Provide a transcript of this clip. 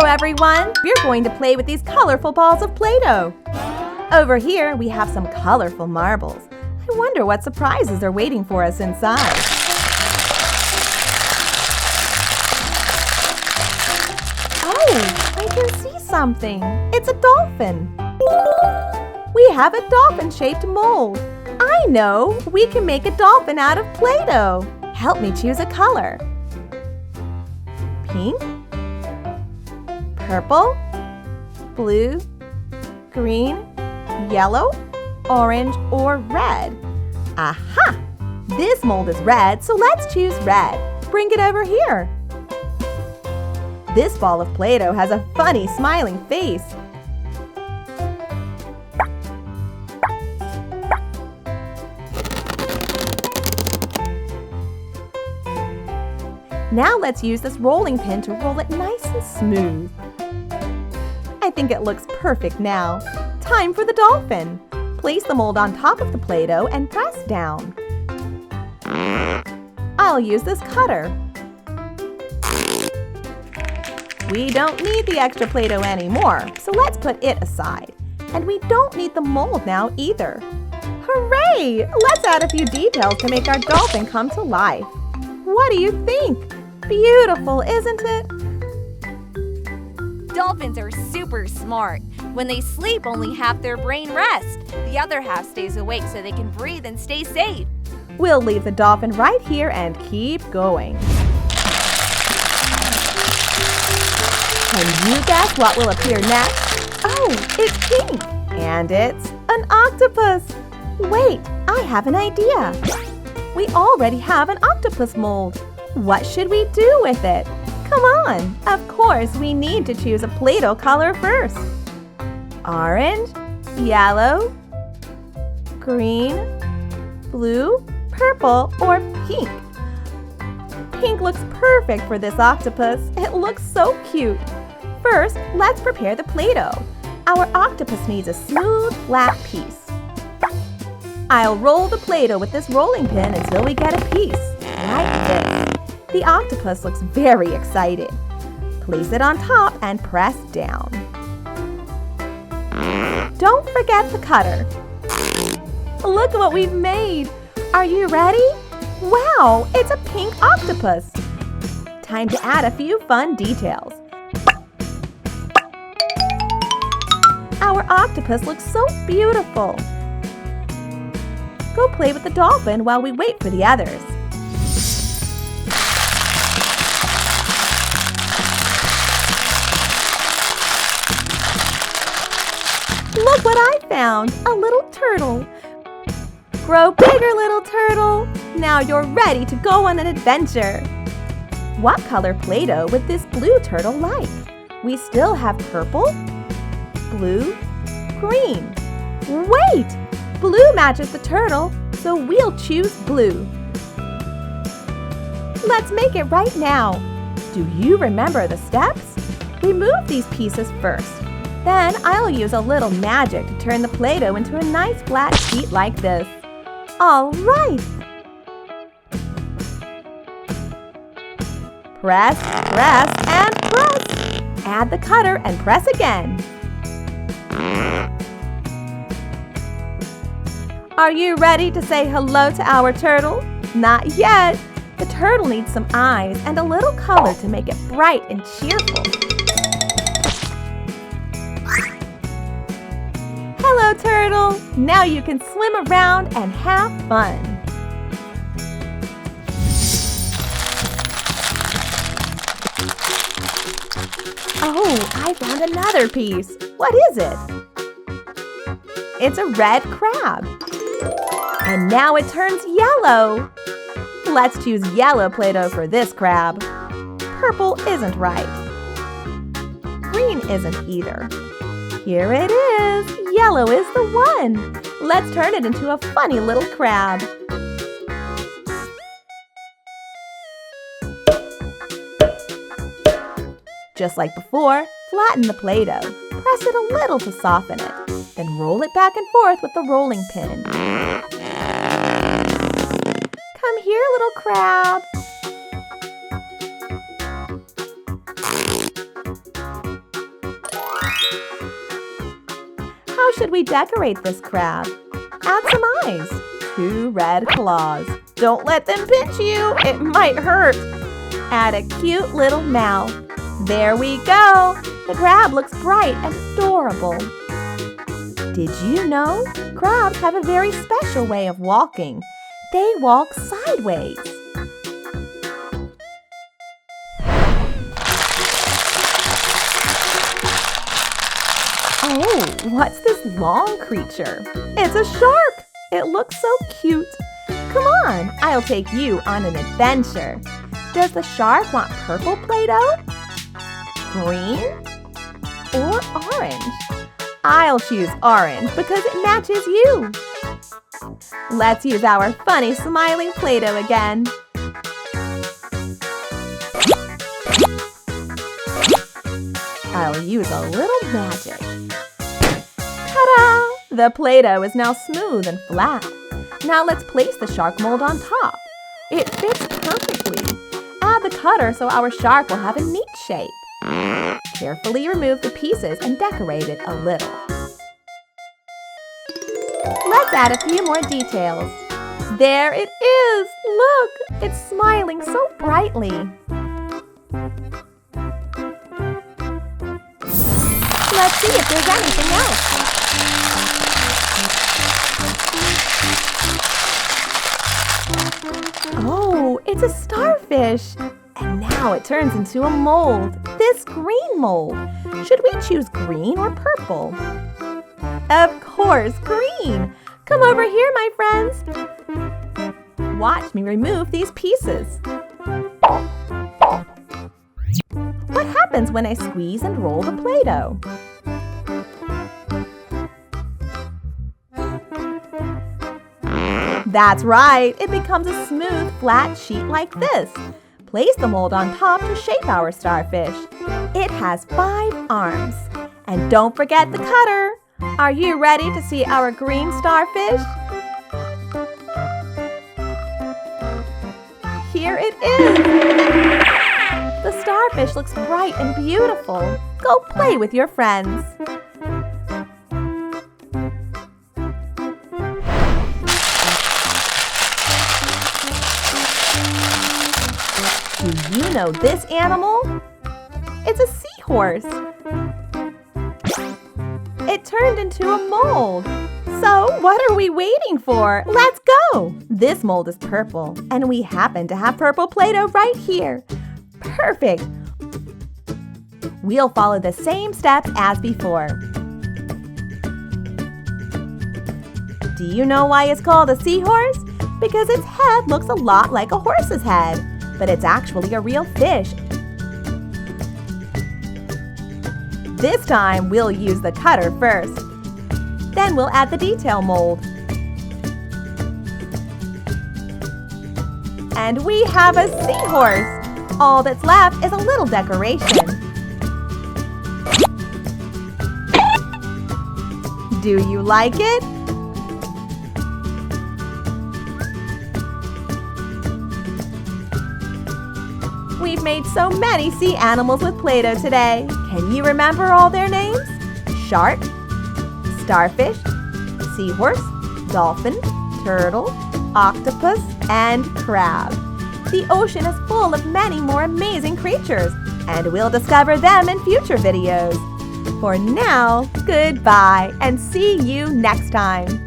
everyone! We're going to play with these colorful balls of Play-Doh. Over here, we have some colorful marbles. I wonder what surprises are waiting for us inside. Oh, I can see something. It's a dolphin. We have a dolphin-shaped mold. I know! We can make a dolphin out of Play-Doh. Help me choose a color. Pink, purple, blue, green, yellow, orange, or red. Aha! This mold is red, so let's choose red. Bring it over here. This ball of Play-Doh has a funny smiling face. Now let's use this rolling pin to roll it nice and smooth. I think it looks perfect now. Time for the dolphin. Place the mold on top of the Play-Doh and press down. I'll use this cutter. We don't need the extra Play-Doh anymore, so let's put it aside. And we don't need the mold now either. Hooray! Let's add a few details to make our dolphin come to life. What do you think? Beautiful, isn't it? Dolphins are super smart. When they sleep, only half their brain rests. The other half stays awake so they can breathe and stay safe. We'll leave the dolphin right here and keep going. Can you guess what will appear next? Oh, it's pink! And it's an octopus! Wait, I have an idea! We already have an octopus mold. What should we do with it? Come on! Of course, we need to choose a Play-Doh color first. Orange, yellow, green, blue, purple, or pink. Pink looks perfect for this octopus. It looks so cute. First, let's prepare the Play-Doh. Our octopus needs a smooth, flat piece. I'll roll the Play-Doh with this rolling pin until we get a piece, like this. The octopus looks very excited. Place it on top and press down. Don't forget the cutter. Look what we've made! Are you ready? Wow, it's a pink octopus! Time to add a few fun details. Our octopus looks so beautiful. Go play with the dolphin while we wait for the others. Look what I found! A little turtle. Grow bigger, little turtle. Now you're ready to go on an adventure. What color Play-Doh would this blue turtle like? We still have purple, blue, green. Wait! Blue matches the turtle, so we'll choose blue. Let's make it right now. Do you remember the steps? Remove these pieces first. Then I'll use a little magic to turn the Play-Doh into a nice flat sheet like this. All right! Press, press, and press. Add the cutter and press again. Are you ready to say hello to our turtle? Not yet. The turtle needs some eyes and a little color to make it bright and cheerful. Hello, turtle! Now you can swim around and have fun. Oh, I found another piece. What is it? It's a red crab. And now it turns yellow. Let's choose yellow Play-Doh for this crab. Purple isn't right. Green isn't either. Here it is! Yellow is the one! Let's turn it into a funny little crab. Just like before, flatten the Play-Doh. Press it a little to soften it. Then roll it back and forth with the rolling pin. Come here, little crab. should we decorate this crab? Add some eyes, 2 red claws. Don't let them pinch you, it might hurt. Add a cute little mouth. There we go! The crab looks bright and adorable. Did you know crabs have a very special way of walking? They walk sideways. Oh, what's this long creature? It's a shark! It looks so cute. Come on, I'll take you on an adventure. Does the shark want purple Play-Doh? Green? Or orange? I'll choose orange because it matches you. Let's use our funny smiling Play-Doh again. I'll use a little magic. Ta-da! The Play-Doh is now smooth and flat. Now let's place the shark mold on top. It fits perfectly. Add the cutter so our shark will have a neat shape. Carefully remove the pieces and decorate it a little. Let's add a few more details. There it is! Look! It's smiling so brightly. Let's see if there's anything else. Oh, it's a starfish! And now it turns into a mold. This green mold. Should we choose green or purple? Of course, green! Come over here, my friends. Watch me remove these pieces. What happens when I squeeze and roll the Play-Doh? That's right, it becomes a smooth, flat sheet like this. Place the mold on top to shape our starfish. It has 5 arms. And don't forget the cutter. Are you ready to see our green starfish? Here it is! The starfish looks bright and beautiful. Go play with your friends. Do you know this animal? It's a seahorse. It turned into a mold. So what are we waiting for? Let's go! This mold is purple, and we happen to have purple Play-Doh right here. Perfect! We'll follow the same steps as before. Do you know why it's called a seahorse? Because its head looks a lot like a horse's head. But it's actually a real fish. This time, we'll use the cutter first. Then we'll add the detail mold. And we have a seahorse! All that's left is a little decoration. Do you like it? We've made so many sea animals with Play-Doh today. Can you remember all their names? Shark, starfish, seahorse, dolphin, turtle, octopus, and crab. The ocean is full of many more amazing creatures, and we'll discover them in future videos. For now, goodbye, and see you next time.